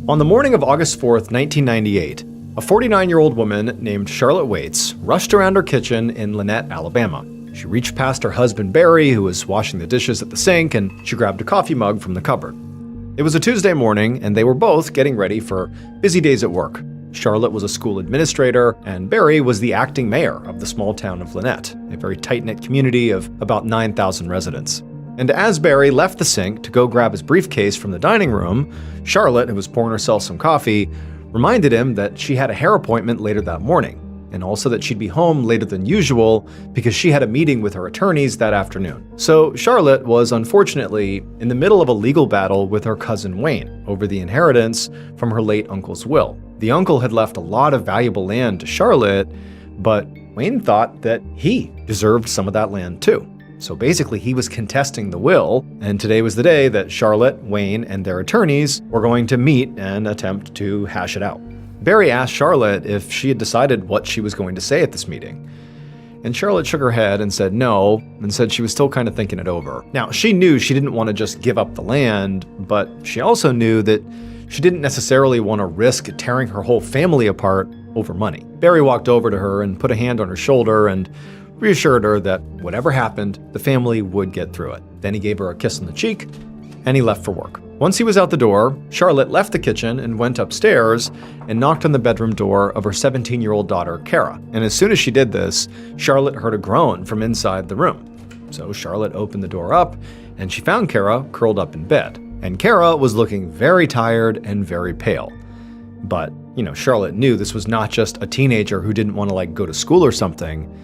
On the morning of August 4th, 1998, a 49-year-old woman named Charlotte Waits rushed around her kitchen in Lynette, Alabama. She reached past her husband Barry, who was washing the dishes at the sink, and she grabbed a coffee mug from the cupboard. It was a Tuesday morning, and they were both getting ready for busy days at work. Charlotte was a school administrator, and Barry was the acting mayor of the small town of Lynette, a very tight-knit community of about 9,000 residents. And as Barry left the sink to go grab his briefcase from the dining room, Charlotte, who was pouring herself some coffee, reminded him that she had a hair appointment later that morning, and also that she'd be home later than usual because she had a meeting with her attorneys that afternoon. So Charlotte was unfortunately in the middle of a legal battle with her cousin Wayne over the inheritance from her late uncle's will. The uncle had left a lot of valuable land to Charlotte, but Wayne thought that he deserved some of that land too. So basically, he was contesting the will, and today was the day that Charlotte, Wayne, and their attorneys were going to meet and attempt to hash it out. Barry asked Charlotte if she had decided what she was going to say at this meeting. And Charlotte shook her head and said no, and said she was still kind of thinking it over. Now, she knew she didn't want to just give up the land, but she also knew that she didn't necessarily want to risk tearing her whole family apart over money. Barry walked over to her and put a hand on her shoulder and reassured her that whatever happened, the family would get through it. Then he gave her a kiss on the cheek, and he left for work. Once he was out the door, Charlotte left the kitchen and went upstairs and knocked on the bedroom door of her 17-year-old daughter, Kara. And as soon as she did this, Charlotte heard a groan from inside the room. So Charlotte opened the door up, and she found Kara curled up in bed. And Kara was looking very tired and very pale. But, Charlotte knew this was not just a teenager who didn't want to, go to school or something.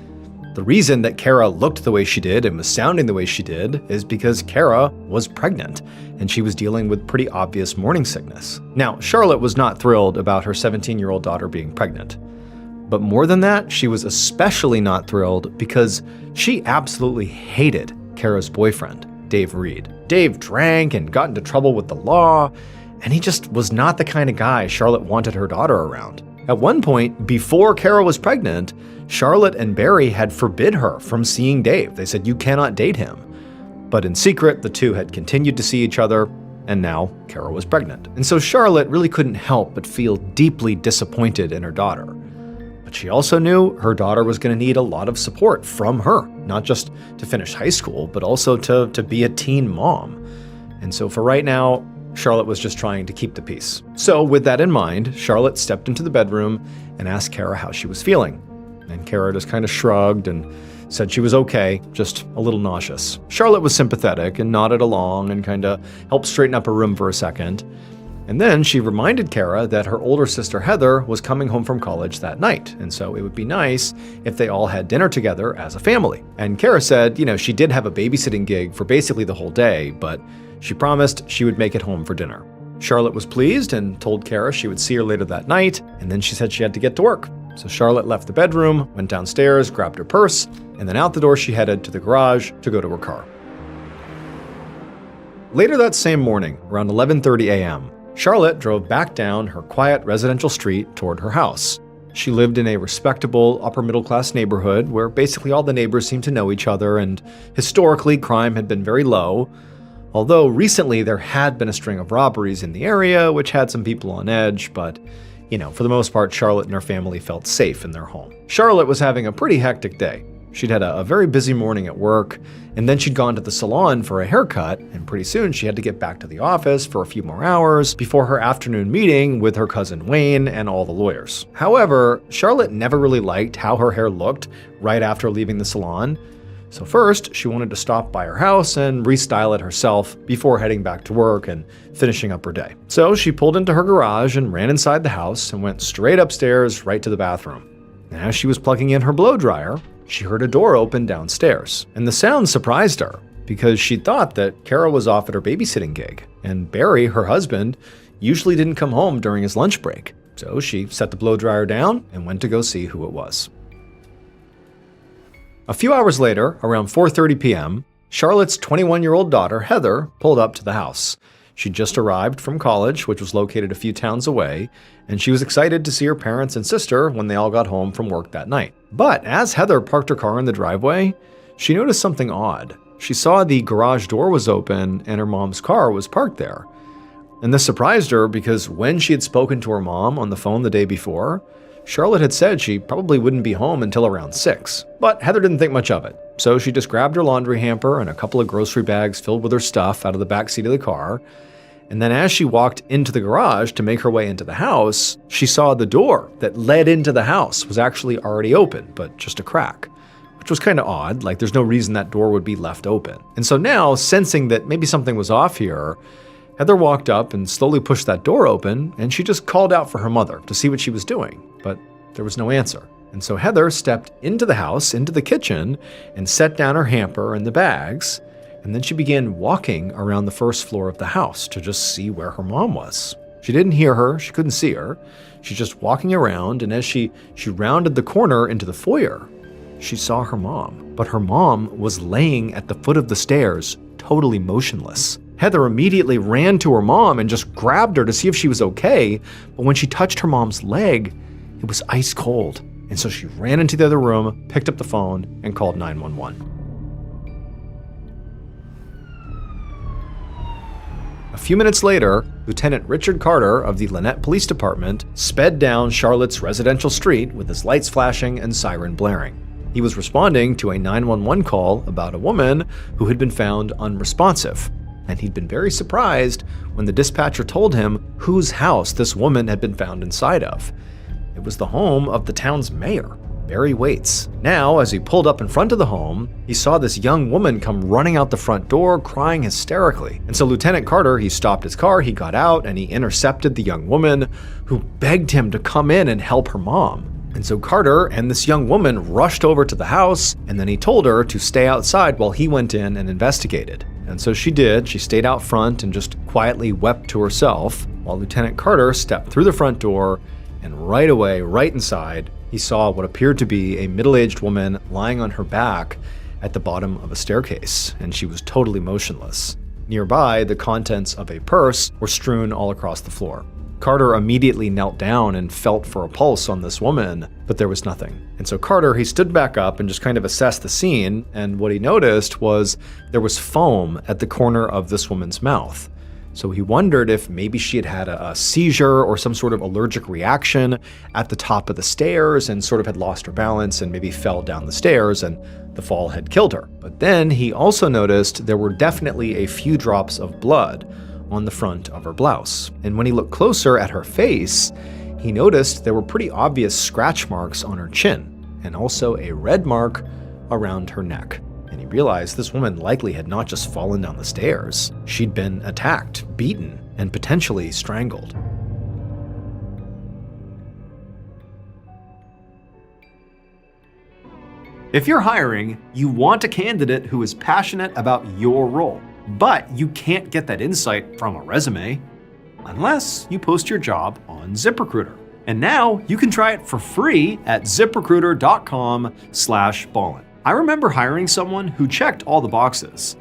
The reason that Kara looked the way she did and was sounding the way she did is because Kara was pregnant, and she was dealing with pretty obvious morning sickness. Now, Charlotte was not thrilled about her 17-year-old daughter being pregnant. But more than that, she was especially not thrilled because she absolutely hated Kara's boyfriend, Dave Reed. Dave drank and got into trouble with the law, and he just was not the kind of guy Charlotte wanted her daughter around. At one point, before Kara was pregnant, Charlotte and Barry had forbid her from seeing Dave. They said, "You cannot date him." But in secret, the two had continued to see each other, and now Kara was pregnant. And so Charlotte really couldn't help but feel deeply disappointed in her daughter. But she also knew her daughter was going to need a lot of support from her, not just to finish high school, but also to be a teen mom. And so for right now, Charlotte was just trying to keep the peace. So with that in mind, Charlotte stepped into the bedroom and asked Kara how she was feeling. And Kara just kind of shrugged and said she was okay, just a little nauseous. Charlotte was sympathetic and nodded along and kind of helped straighten up her room for a second. And then she reminded Kara that her older sister Heather was coming home from college that night, and so it would be nice if they all had dinner together as a family. And Kara said, she did have a babysitting gig for basically the whole day, but she promised she would make it home for dinner. Charlotte was pleased and told Kara she would see her later that night, and then she said she had to get to work. So Charlotte left the bedroom, went downstairs, grabbed her purse, and then out the door she headed to the garage to go to her car. Later that same morning, around 11:30 a.m., Charlotte drove back down her quiet residential street toward her house. She lived in a respectable upper-middle-class neighborhood where basically all the neighbors seemed to know each other, and historically crime had been very low. Although recently there had been a string of robberies in the area, which had some people on edge, but for the most part, Charlotte and her family felt safe in their home. Charlotte was having a pretty hectic day. She'd had a very busy morning at work, and then she'd gone to the salon for a haircut, and pretty soon she had to get back to the office for a few more hours before her afternoon meeting with her cousin Wayne and all the lawyers. However, Charlotte never really liked how her hair looked right after leaving the salon. So first, she wanted to stop by her house and restyle it herself before heading back to work and finishing up her day. So she pulled into her garage and ran inside the house and went straight upstairs right to the bathroom. And as she was plugging in her blow dryer, she heard a door open downstairs. And the sound surprised her because she thought that Kara was off at her babysitting gig. And Barry, her husband, usually didn't come home during his lunch break. So she set the blow dryer down and went to go see who it was. A few hours later, around 4:30 p.m., Charlotte's 21-year-old daughter, Heather, pulled up to the house. She'd just arrived from college, which was located a few towns away, and she was excited to see her parents and sister when they all got home from work that night. But as Heather parked her car in the driveway, she noticed something odd. She saw the garage door was open and her mom's car was parked there. And this surprised her because when she had spoken to her mom on the phone the day before, Charlotte had said she probably wouldn't be home until around 6. But Heather didn't think much of it, so she just grabbed her laundry hamper and a couple of grocery bags filled with her stuff out of the back seat of the car. And then as she walked into the garage to make her way into the house, she saw the door that led into the house was actually already open, but just a crack, which was kind of odd. Like, there's no reason that door would be left open. And so now, sensing that maybe something was off here, Heather walked up and slowly pushed that door open, and she just called out for her mother to see what she was doing, but there was no answer. And so Heather stepped into the house, into the kitchen, and set down her hamper and the bags, and then she began walking around the first floor of the house to just see where her mom was. She didn't hear her, she couldn't see her. She's just walking around, and as she rounded the corner into the foyer, she saw her mom. But her mom was laying at the foot of the stairs, totally motionless. Heather immediately ran to her mom and just grabbed her to see if she was okay, but when she touched her mom's leg, it was ice cold. And so she ran into the other room, picked up the phone, and called 911. A few minutes later, Lieutenant Richard Carter of the Lynette Police Department sped down Charlotte's residential street with his lights flashing and siren blaring. He was responding to a 911 call about a woman who had been found unresponsive, and he'd been very surprised when the dispatcher told him whose house this woman had been found inside of. It was the home of the town's mayor, Barry Waits. Now, as he pulled up in front of the home, he saw this young woman come running out the front door, crying hysterically. And so Lieutenant Carter, he stopped his car, he got out, and he intercepted the young woman, who begged him to come in and help her mom. And so Carter and this young woman rushed over to the house, and then he told her to stay outside while he went in and investigated. And so she did. She stayed out front and just quietly wept to herself, while Lieutenant Carter stepped through the front door, and right away, right inside, he saw what appeared to be a middle-aged woman lying on her back at the bottom of a staircase, and she was totally motionless. Nearby, the contents of a purse were strewn all across the floor. Carter immediately knelt down and felt for a pulse on this woman, but there was nothing. And so Carter, he stood back up and just kind of assessed the scene, and what he noticed was there was foam at the corner of this woman's mouth. So he wondered if maybe she had had a seizure or some sort of allergic reaction at the top of the stairs and sort of had lost her balance and maybe fell down the stairs and the fall had killed her. But then he also noticed there were definitely a few drops of blood on the front of her blouse. And when he looked closer at her face, he noticed there were pretty obvious scratch marks on her chin and also a red mark around her neck. And he realized this woman likely had not just fallen down the stairs. She'd been attacked, beaten, and potentially strangled. If you're hiring, you want a candidate who is passionate about your role, but you can't get that insight from a resume unless you post your job on ZipRecruiter. And now you can try it for free at ziprecruiter.com/Ballen. I remember hiring someone who checked all the boxes,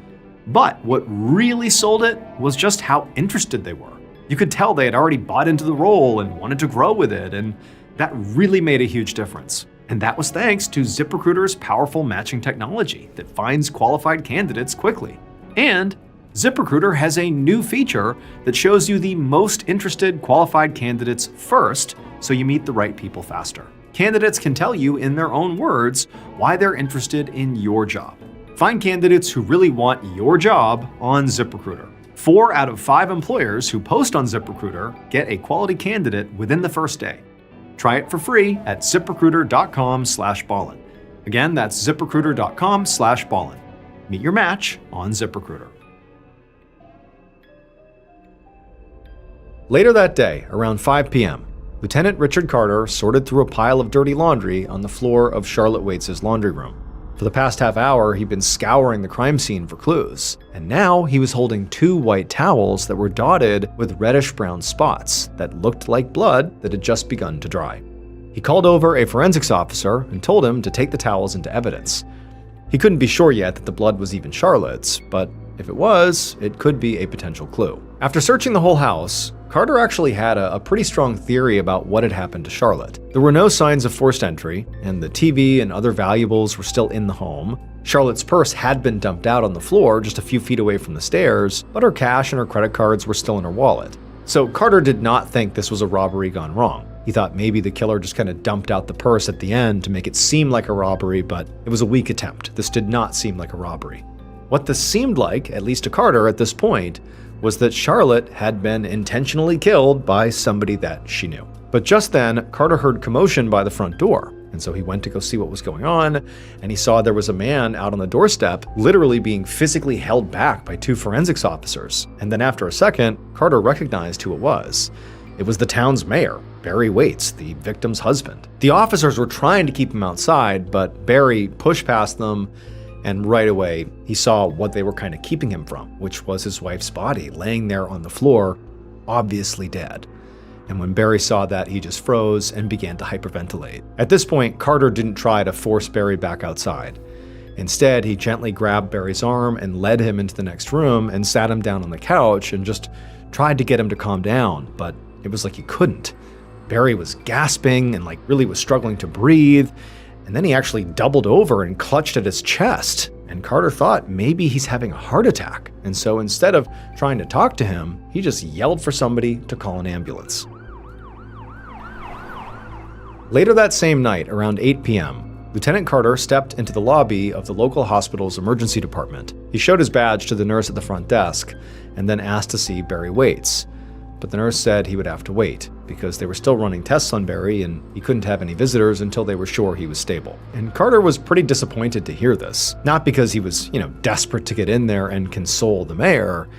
but what really sold it was just how interested they were. You could tell they had already bought into the role and wanted to grow with it, and that really made a huge difference. And that was thanks to ZipRecruiter's powerful matching technology that finds qualified candidates quickly. And ZipRecruiter has a new feature that shows you the most interested qualified candidates first, so you meet the right people faster. Candidates can tell you in their own words why they're interested in your job. Find candidates who really want your job on ZipRecruiter. 4 out of 5 employers who post on ZipRecruiter get a quality candidate within the first day. Try it for free at ziprecruiter.com/Ballen. Again, that's ziprecruiter.com/Ballen. Meet your match on ZipRecruiter. Later that day, around 5 p.m., Lieutenant Richard Carter sorted through a pile of dirty laundry on the floor of Charlotte Waits' laundry room. For the past half hour, he'd been scouring the crime scene for clues, and now he was holding 2 white towels that were dotted with reddish-brown spots that looked like blood that had just begun to dry. He called over a forensics officer and told him to take the towels into evidence. He couldn't be sure yet that the blood was even Charlotte's, but if it was, it could be a potential clue. After searching the whole house, Carter actually had a pretty strong theory about what had happened to Charlotte. There were no signs of forced entry, and the TV and other valuables were still in the home. Charlotte's purse had been dumped out on the floor just a few feet away from the stairs, but her cash and her credit cards were still in her wallet. So Carter did not think this was a robbery gone wrong. He thought maybe the killer just kind of dumped out the purse at the end to make it seem like a robbery, but it was a weak attempt. This did not seem like a robbery. What this seemed like, at least to Carter at this point, was that Charlotte had been intentionally killed by somebody that she knew. But just then, Carter heard commotion by the front door, and so he went to go see what was going on, and he saw there was a man out on the doorstep literally being physically held back by two forensics officers. And then after a second, Carter recognized who it was. It was the town's mayor, Barry Waits, the victim's husband. The officers were trying to keep him outside, but Barry pushed past them, and right away, he saw what they were kind of keeping him from, which was his wife's body laying there on the floor, obviously dead. And when Barry saw that, he just froze and began to hyperventilate. At this point, Carter didn't try to force Barry back outside. Instead, he gently grabbed Barry's arm and led him into the next room and sat him down on the couch and just tried to get him to calm down, but it was like he couldn't. Barry was gasping and really was struggling to breathe, and then he actually doubled over and clutched at his chest. And Carter thought maybe he's having a heart attack. And so instead of trying to talk to him, he just yelled for somebody to call an ambulance. Later that same night, around 8 p.m., Lieutenant Carter stepped into the lobby of the local hospital's emergency department. He showed his badge to the nurse at the front desk and then asked to see Barry Waits. But the nurse said he would have to wait because they were still running tests on Barry and he couldn't have any visitors until they were sure he was stable. And Carter was pretty disappointed to hear this. Not because he was, desperate to get in there and console the mayor.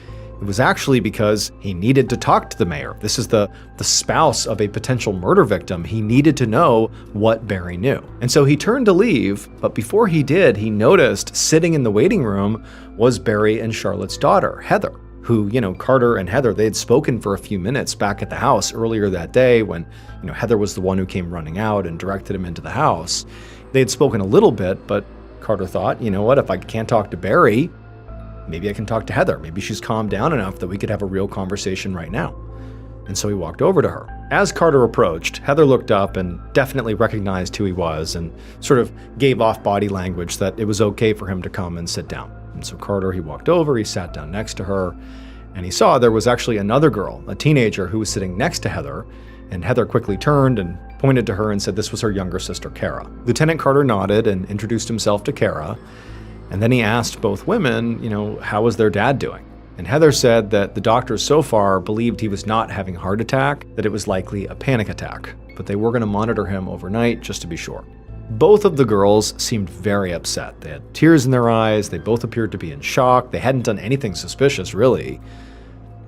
It was actually because he needed to talk to the mayor. This is the spouse of a potential murder victim. He needed to know what Barry knew. And so he turned to leave, but before he did, he noticed sitting in the waiting room was Barry and Charlotte's daughter, Heather, who, Carter and Heather, they had spoken for a few minutes back at the house earlier that day when, Heather was the one who came running out and directed him into the house. They had spoken a little bit, but Carter thought, what, if I can't talk to Barry, maybe I can talk to Heather. Maybe she's calmed down enough that we could have a real conversation right now. And so he walked over to her. As Carter approached, Heather looked up and definitely recognized who he was and sort of gave off body language that it was okay for him to come and sit down. And so Carter, he walked over, he sat down next to her, and he saw there was actually another girl, a teenager, who was sitting next to Heather, and Heather quickly turned and pointed to her and said this was her younger sister, Kara. Lieutenant Carter nodded and introduced himself to Kara, and then he asked both women, how was their dad doing? And Heather said that the doctors so far believed he was not having a heart attack, that it was likely a panic attack, but they were going to monitor him overnight just to be sure. Both of the girls seemed very upset. They had tears in their eyes, they both appeared to be in shock, they hadn't done anything suspicious, really.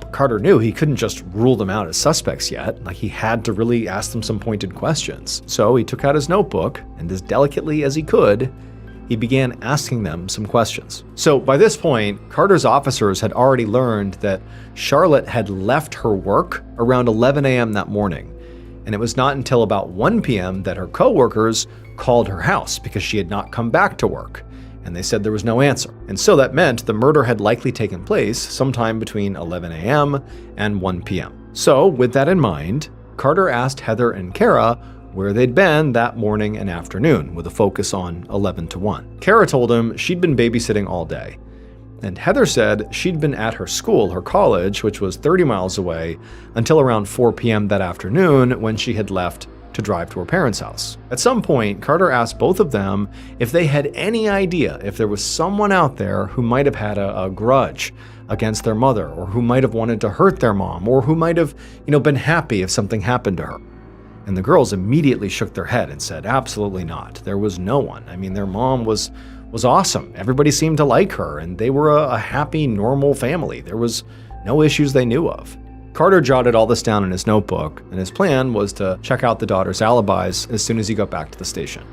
But Carter knew he couldn't just rule them out as suspects yet, he had to really ask them some pointed questions. So he took out his notebook, and as delicately as he could, he began asking them some questions. So by this point, Carter's officers had already learned that Charlotte had left her work around 11 a.m. that morning, and it was not until about 1 p.m. that her coworkers called her house because she had not come back to work, and they said there was no answer. And so that meant the murder had likely taken place sometime between 11 a.m. and 1 p.m. So with that in mind, Carter asked Heather and Kara where they'd been that morning and afternoon, with a focus on 11 to 1. Kara told him she'd been babysitting all day, and Heather said she'd been at her school, her college, which was 30 miles away, until around 4 p.m. that afternoon when she had left to drive to her parents' house. At some point, Carter asked both of them if they had any idea if there was someone out there who might have had a grudge against their mother, or who might have wanted to hurt their mom, or who might have, been happy if something happened to her. And the girls immediately shook their head and said, absolutely not. There was no one. Their mom was awesome. Everybody seemed to like her, and they were a happy, normal family. There was no issues they knew of. Carter jotted all this down in his notebook, and his plan was to check out the daughters' alibis as soon as he got back to the station.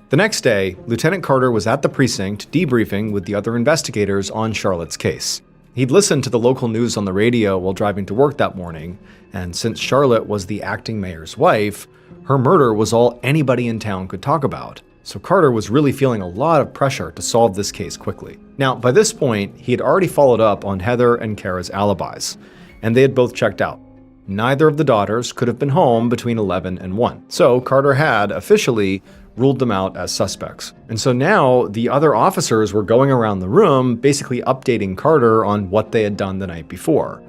The next day, Lieutenant Carter was at the precinct debriefing with the other investigators on Charlotte's case. He'd listened to the local news on the radio while driving to work that morning, and since Charlotte was the acting mayor's wife, her murder was all anybody in town could talk about. So Carter was really feeling a lot of pressure to solve this case quickly. Now, by this point, he had already followed up on Heather and Kara's alibis, and they had both checked out. Neither of the daughters could have been home between 11 and 1. So Carter had officially ruled them out as suspects. And so now the other officers were going around the room, basically updating Carter on what they had done the night before.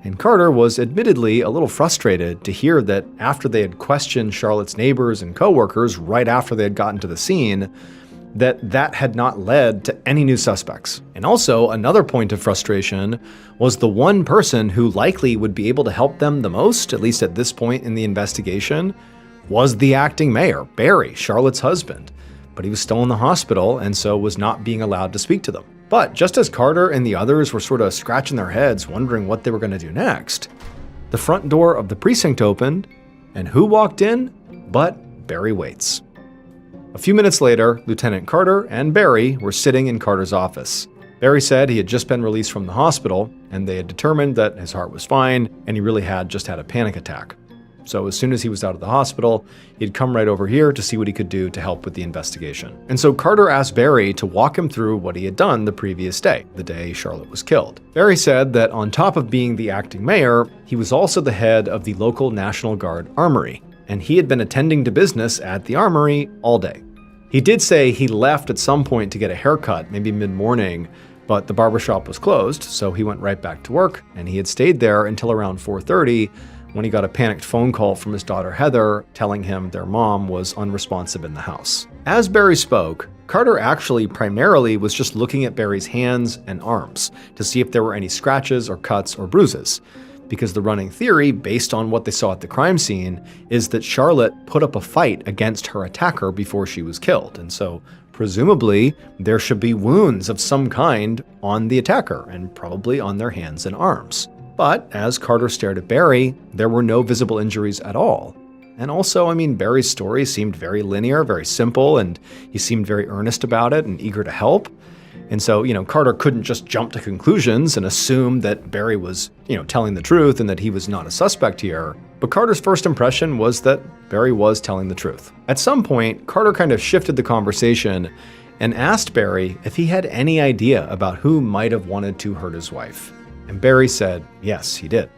And Carter was admittedly a little frustrated to hear that after they had questioned Charlotte's neighbors and coworkers right after they had gotten to the scene, that had not led to any new suspects. And also, another point of frustration was the one person who likely would be able to help them the most, at least at this point in the investigation, was the acting mayor, Barry, Charlotte's husband. But he was still in the hospital and so was not being allowed to speak to them. But just as Carter and the others were sort of scratching their heads wondering what they were going to do next, the front door of the precinct opened, and who walked in but Barry Waits. A few minutes later, Lieutenant Carter and Barry were sitting in Carter's office. Barry said he had just been released from the hospital, and they had determined that his heart was fine, and he really had just had a panic attack. So as soon as he was out of the hospital, he'd come right over here to see what he could do to help with the investigation. And so Carter asked Barry to walk him through what he had done the previous day, the day Charlotte was killed. Barry said that on top of being the acting mayor, he was also the head of the local National Guard armory, and he had been attending to business at the armory all day. He did say he left at some point to get a haircut, maybe mid-morning, but the barbershop was closed, so he went right back to work, and he had stayed there until around 4:30, when he got a panicked phone call from his daughter Heather telling him their mom was unresponsive in the house. As Barry spoke, Carter actually primarily was just looking at Barry's hands and arms to see if there were any scratches or cuts or bruises, because the running theory, based on what they saw at the crime scene, is that Charlotte put up a fight against her attacker before she was killed, and so presumably there should be wounds of some kind on the attacker, and probably on their hands and arms. But as Carter stared at Barry, there were no visible injuries at all. And also, Barry's story seemed very linear, very simple, and he seemed very earnest about it and eager to help. And so, Carter couldn't just jump to conclusions and assume that Barry was, telling the truth and that he was not a suspect here. But Carter's first impression was that Barry was telling the truth. At some point, Carter kind of shifted the conversation and asked Barry if he had any idea about who might have wanted to hurt his wife. And Barry said, yes, he did.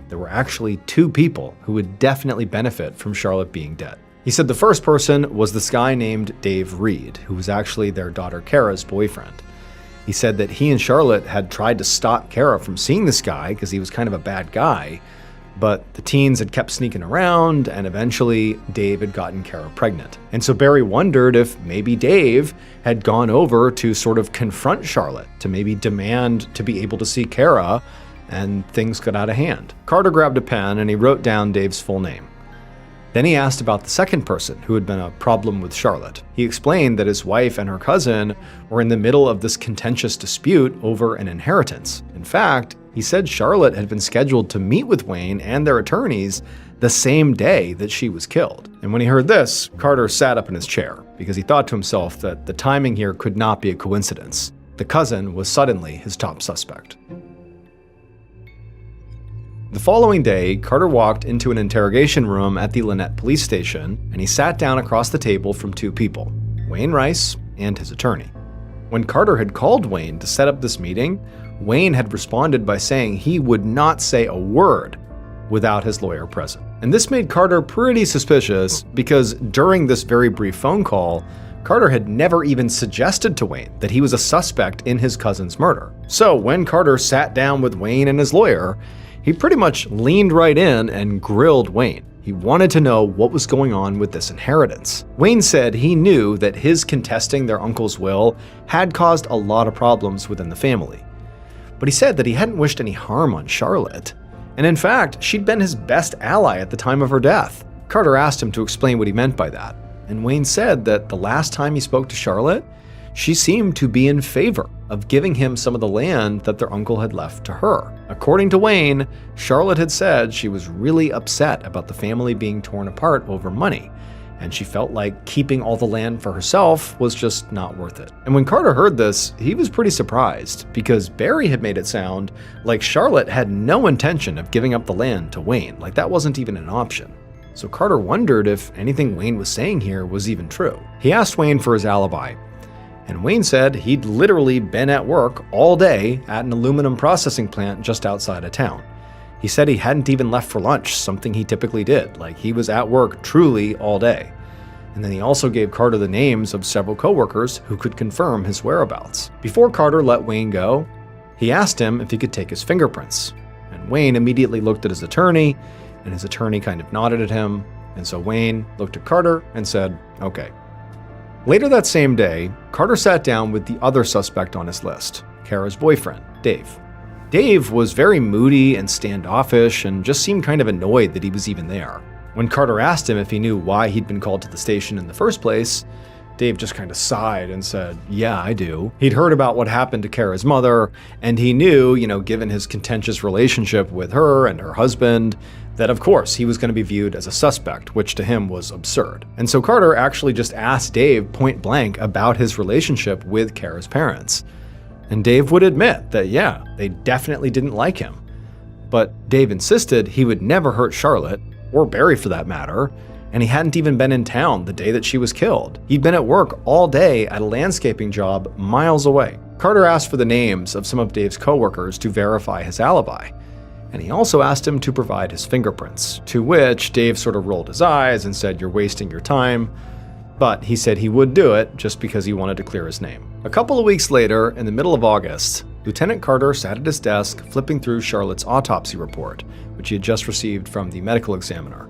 There were actually two people who would definitely benefit from Charlotte being dead. He said the first person was this guy named Dave Reed, who was actually their daughter Kara's boyfriend. He said that he and Charlotte had tried to stop Kara from seeing this guy because he was kind of a bad guy, but the teens had kept sneaking around, and eventually Dave had gotten Kara pregnant. And so Barry wondered if maybe Dave had gone over to sort of confront Charlotte, to maybe demand to be able to see Kara, and things got out of hand. Carter grabbed a pen and he wrote down Dave's full name. Then he asked about the second person who had been a problem with Charlotte. He explained that his wife and her cousin were in the middle of this contentious dispute over an inheritance. In fact, he said Charlotte had been scheduled to meet with Wayne and their attorneys the same day that she was killed. And when he heard this, Carter sat up in his chair because he thought to himself that the timing here could not be a coincidence. The cousin was suddenly his top suspect. The following day, Carter walked into an interrogation room at the Lynette police station, and he sat down across the table from two people, Wayne Rice and his attorney. When Carter had called Wayne to set up this meeting, Wayne had responded by saying he would not say a word without his lawyer present. And this made Carter pretty suspicious because during this very brief phone call, Carter had never even suggested to Wayne that he was a suspect in his cousin's murder. So when Carter sat down with Wayne and his lawyer, he pretty much leaned right in and grilled Wayne. He wanted to know what was going on with this inheritance. Wayne said he knew that his contesting their uncle's will had caused a lot of problems within the family. But he said that he hadn't wished any harm on Charlotte. And in fact, she'd been his best ally at the time of her death. Carter asked him to explain what he meant by that. And Wayne said that the last time he spoke to Charlotte, she seemed to be in favor of giving him some of the land that their uncle had left to her. According to Wayne, Charlotte had said she was really upset about the family being torn apart over money, and she felt like keeping all the land for herself was just not worth it. And when Carter heard this, he was pretty surprised, because Barry had made it sound like Charlotte had no intention of giving up the land to Wayne, like that wasn't even an option. So Carter wondered if anything Wayne was saying here was even true. He asked Wayne for his alibi, and Wayne said he'd literally been at work all day at an aluminum processing plant just outside of town. He said he hadn't even left for lunch, something he typically did, like he was at work truly all day. And then he also gave Carter the names of several coworkers who could confirm his whereabouts. Before Carter let Wayne go, he asked him if he could take his fingerprints. And Wayne immediately looked at his attorney, and his attorney kind of nodded at him. And so Wayne looked at Carter and said, "Okay." Later that same day, Carter sat down with the other suspect on his list, Kara's boyfriend, Dave. Dave was very moody and standoffish and just seemed kind of annoyed that he was even there. When Carter asked him if he knew why he'd been called to the station in the first place, Dave just kind of sighed and said, "Yeah, I do." He'd heard about what happened to Kara's mother, and he knew, given his contentious relationship with her and her husband, that of course he was going to be viewed as a suspect, which to him was absurd. And so Carter actually just asked Dave point blank about his relationship with Kara's parents. And Dave would admit that, yeah, they definitely didn't like him. But Dave insisted he would never hurt Charlotte, or Barry for that matter, and he hadn't even been in town the day that she was killed. He'd been at work all day at a landscaping job miles away. Carter asked for the names of some of Dave's coworkers to verify his alibi, and he also asked him to provide his fingerprints, to which Dave sort of rolled his eyes and said, "You're wasting your time," but he said he would do it just because he wanted to clear his name. A couple of weeks later, in the middle of August, Lieutenant Carter sat at his desk flipping through Charlotte's autopsy report, which he had just received from the medical examiner.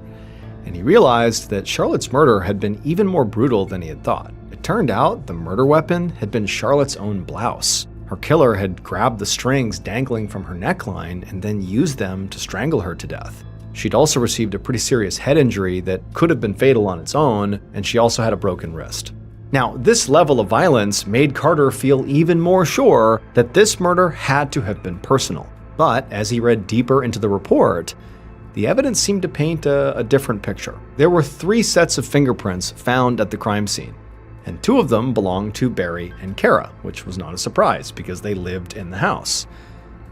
And he realized that Charlotte's murder had been even more brutal than he had thought. It turned out the murder weapon had been Charlotte's own blouse. Her killer had grabbed the strings dangling from her neckline and then used them to strangle her to death. She'd also received a pretty serious head injury that could have been fatal on its own, and she also had a broken wrist. Now, this level of violence made Carter feel even more sure that this murder had to have been personal. But as he read deeper into the report, the evidence seemed to paint a different picture. There were 3 sets of fingerprints found at the crime scene, and 2 of them belonged to Barry and Kara, which was not a surprise because they lived in the house.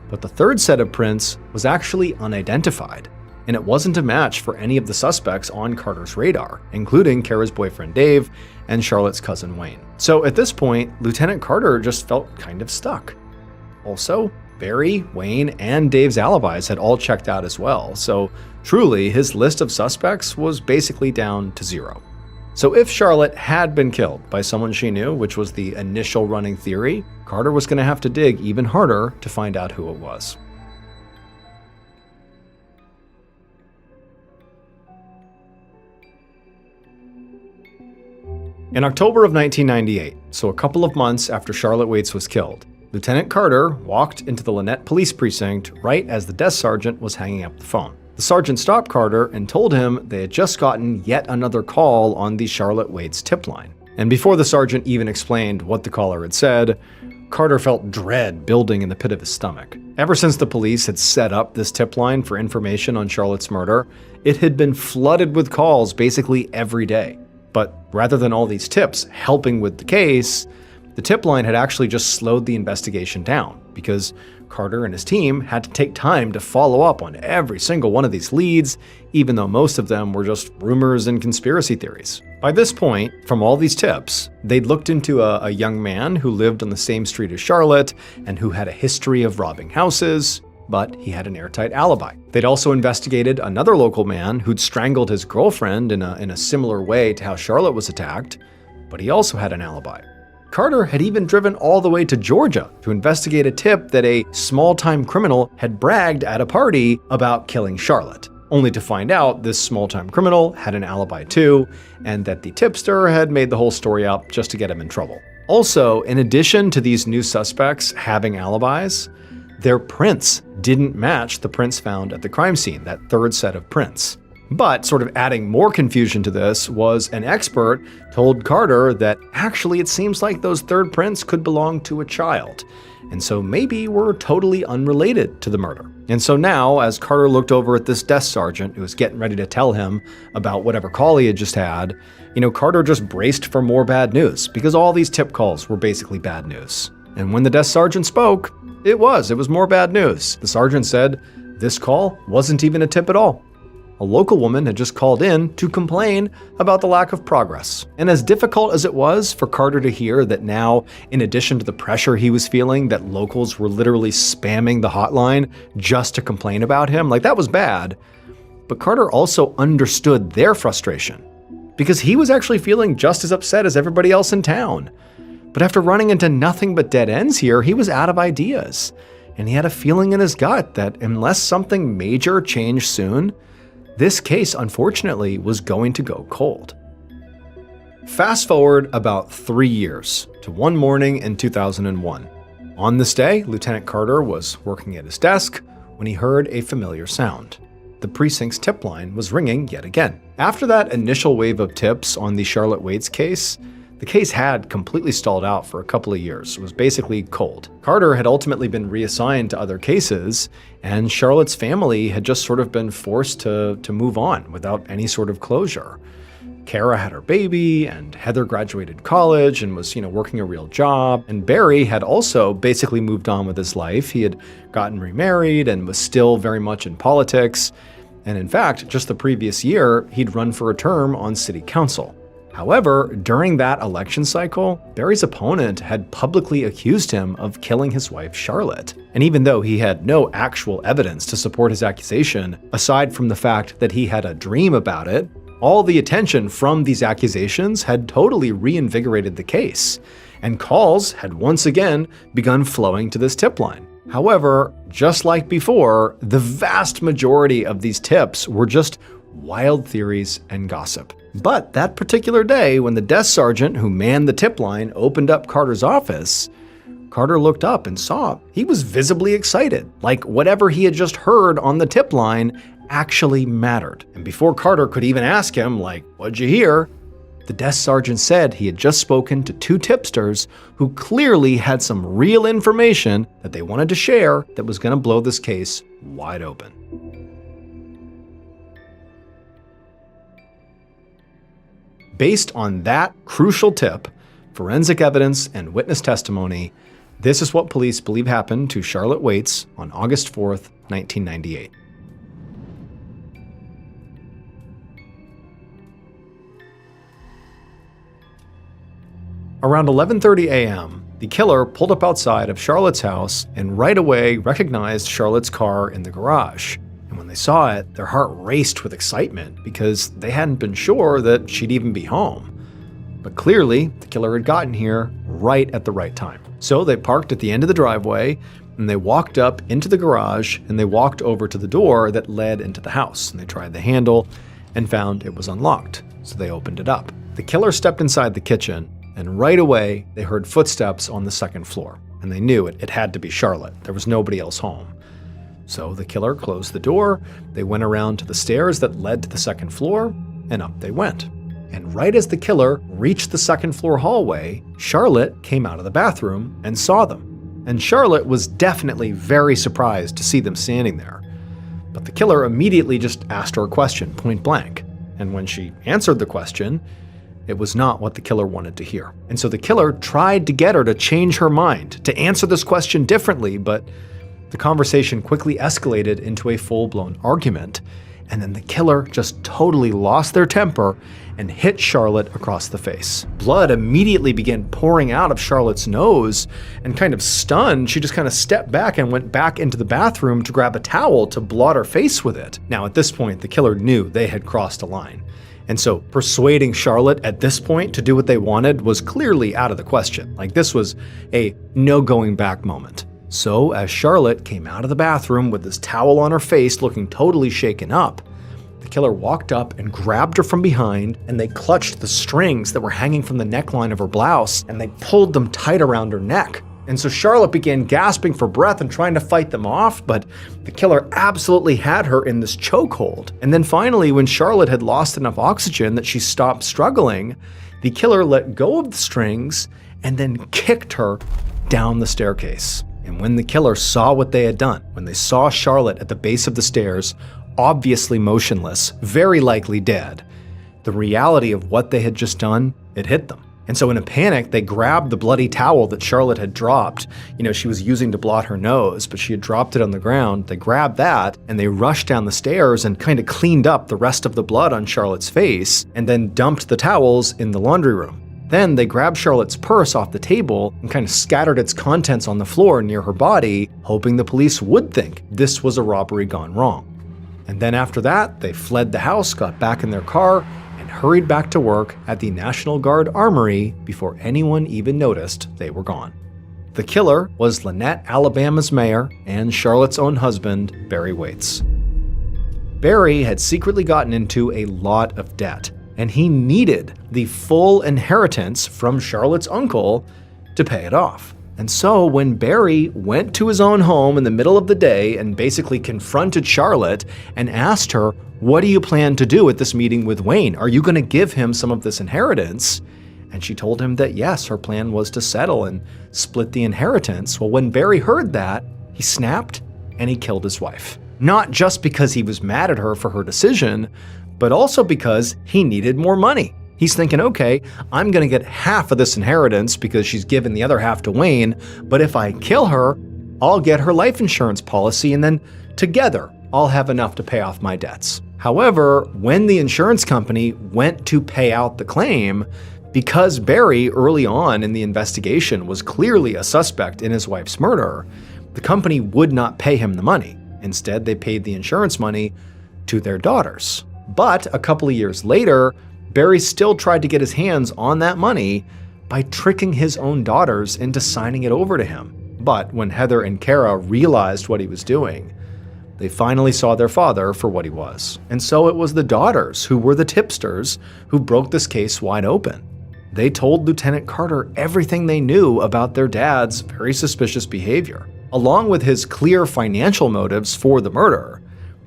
But the 3rd set of prints was actually unidentified, and it wasn't a match for any of the suspects on Carter's radar, including Kara's boyfriend Dave and Charlotte's cousin Wayne. So at this point, Lieutenant Carter just felt kind of stuck. Also, Barry, Wayne, and Dave's alibis had all checked out as well, so truly his list of suspects was basically down to 0. So if Charlotte had been killed by someone she knew, which was the initial running theory, Carter was going to have to dig even harder to find out who it was. In October of 1998, so a couple of months after Charlotte Waits was killed, Lieutenant Carter walked into the Lynette Police Precinct right as the desk sergeant was hanging up the phone. The sergeant stopped Carter and told him they had just gotten yet another call on the Charlotte Waits tip line. And before the sergeant even explained what the caller had said, Carter felt dread building in the pit of his stomach. Ever since the police had set up this tip line for information on Charlotte's murder, it had been flooded with calls basically every day. But rather than all these tips helping with the case, the tip line had actually just slowed the investigation down because Carter and his team had to take time to follow up on every single one of these leads, even though most of them were just rumors and conspiracy theories. By this point, from all these tips, they'd looked into a young man who lived on the same street as Charlotte and who had a history of robbing houses, but he had an airtight alibi. They'd also investigated another local man who'd strangled his girlfriend in a similar way to how Charlotte was attacked, but he also had an alibi. Carter had even driven all the way to Georgia to investigate a tip that a small-time criminal had bragged at a party about killing Charlotte, only to find out this small-time criminal had an alibi too, and that the tipster had made the whole story up just to get him in trouble. Also, in addition to these new suspects having alibis, their prints didn't match the prints found at the crime scene, that 3rd set of prints. But sort of adding more confusion to this was an expert told Carter that actually it seems like those 3rd prints could belong to a child, and so maybe were totally unrelated to the murder. And so now, as Carter looked over at this desk sergeant who was getting ready to tell him about whatever call he had just had, Carter just braced for more bad news, because all these tip calls were basically bad news. And when the desk sergeant spoke, it was more bad news. The sergeant said this call wasn't even a tip at all. A local woman had just called in to complain about the lack of progress. And as difficult as it was for Carter to hear that now, in addition to the pressure he was feeling, that locals were literally spamming the hotline just to complain about him, that was bad. But Carter also understood their frustration. because he was actually feeling just as upset as everybody else in town. But after running into nothing but dead ends here, he was out of ideas. And he had a feeling in his gut that unless something major changed soon, this case, unfortunately, was going to go cold. Fast forward about 3 years to one morning in 2001. On this day, Lieutenant Carter was working at his desk when he heard a familiar sound. The precinct's tip line was ringing yet again. After that initial wave of tips on the Charlotte Waits case, the case had completely stalled out for a couple of years. It was basically cold. Carter had ultimately been reassigned to other cases, and Charlotte's family had just sort of been forced to move on without any sort of closure. Kara had her baby, and Heather graduated college and was, working a real job. And Barry had also basically moved on with his life. He had gotten remarried and was still very much in politics. And in fact, just the previous year, he'd run for a term on city council. However, during that election cycle, Barry's opponent had publicly accused him of killing his wife, Charlotte. And even though he had no actual evidence to support his accusation, aside from the fact that he had a dream about it, all the attention from these accusations had totally reinvigorated the case, and calls had once again begun flowing to this tip line. However, just like before, the vast majority of these tips were just wild theories and gossip. But that particular day, when the desk sergeant who manned the tip line opened up Carter's office, Carter looked up and saw he was visibly excited, like whatever he had just heard on the tip line actually mattered. And before Carter could even ask him, what'd you hear? The desk sergeant said he had just spoken to 2 tipsters who clearly had some real information that they wanted to share that was going to blow this case wide open. Based on that crucial tip, forensic evidence, and witness testimony, this is what police believe happened to Charlotte Waits on August 4th, 1998. Around 11:30 a.m., the killer pulled up outside of Charlotte's house and right away recognized Charlotte's car in the garage. And when they saw it, their heart raced with excitement because they hadn't been sure that she'd even be home. But clearly, the killer had gotten here right at the right time. So they parked at the end of the driveway, and they walked up into the garage, and they walked over to the door that led into the house. And they tried the handle and found it was unlocked, so they opened it up. The killer stepped inside the kitchen, and right away, they heard footsteps on the second floor. And they knew it had to be Charlotte. There was nobody else home. So the killer closed the door, they went around to the stairs that led to the second floor, and up they went. And right as the killer reached the second floor hallway, Charlotte came out of the bathroom and saw them. And Charlotte was definitely very surprised to see them standing there. But the killer immediately just asked her a question, point blank. And when she answered the question, it was not what the killer wanted to hear. And so the killer tried to get her to change her mind, to answer this question differently, but the conversation quickly escalated into a full-blown argument. And then the killer just totally lost their temper and hit Charlotte across the face. Blood immediately began pouring out of Charlotte's nose, and kind of stunned, she just kind of stepped back and went back into the bathroom to grab a towel to blot her face with it. Now at this point, the killer knew they had crossed a line. And so persuading Charlotte at this point to do what they wanted was clearly out of the question. This was a no going back moment. So as Charlotte came out of the bathroom with this towel on her face looking totally shaken up, the killer walked up and grabbed her from behind, and they clutched the strings that were hanging from the neckline of her blouse, and they pulled them tight around her neck. And so Charlotte began gasping for breath and trying to fight them off, but the killer absolutely had her in this chokehold. And then finally, when Charlotte had lost enough oxygen that she stopped struggling, the killer let go of the strings and then kicked her down the staircase. And when the killer saw what they had done, when they saw Charlotte at the base of the stairs, obviously motionless, very likely dead, the reality of what they had just done, it hit them. And so in a panic, they grabbed the bloody towel that Charlotte had dropped. She was using to blot her nose, but she had dropped it on the ground. They grabbed that, and they rushed down the stairs and kind of cleaned up the rest of the blood on Charlotte's face, and then dumped the towels in the laundry room. Then they grabbed Charlotte's purse off the table and kind of scattered its contents on the floor near her body, hoping the police would think this was a robbery gone wrong. And then after that, they fled the house, got back in their car, and hurried back to work at the National Guard Armory before anyone even noticed they were gone. The killer was Lynette, Alabama's mayor and Charlotte's own husband, Barry Waits. Barry had secretly gotten into a lot of debt, and he needed the full inheritance from Charlotte's uncle to pay it off. And so when Barry went to his own home in the middle of the day and basically confronted Charlotte and asked her, "What do you plan to do at this meeting with Wayne? Are you going to give him some of this inheritance?" And she told him that yes, her plan was to settle and split the inheritance. Well, when Barry heard that, he snapped and he killed his wife. Not just because he was mad at her for her decision, but also because he needed more money. He's thinking, okay, I'm going to get half of this inheritance because she's given the other half to Wayne, but if I kill her, I'll get her life insurance policy and then together I'll have enough to pay off my debts. However, when the insurance company went to pay out the claim, because Barry early on in the investigation was clearly a suspect in his wife's murder, the company would not pay him the money. Instead, they paid the insurance money to their daughters. But a couple of years later, Barry still tried to get his hands on that money by tricking his own daughters into signing it over to him. But when Heather and Kara realized what he was doing, they finally saw their father for what he was. And so it was the daughters who were the tipsters who broke this case wide open. They told Lieutenant Carter everything they knew about their dad's very suspicious behavior, along with his clear financial motives for the murder.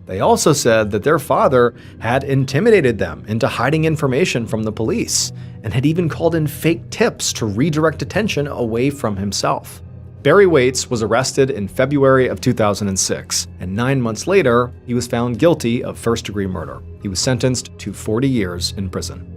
They also said that their father had intimidated them into hiding information from the police and had even called in fake tips to redirect attention away from himself. Barry Waits was arrested in February of 2006, and 9 months later, he was found guilty of first-degree murder. He was sentenced to 40 years in prison.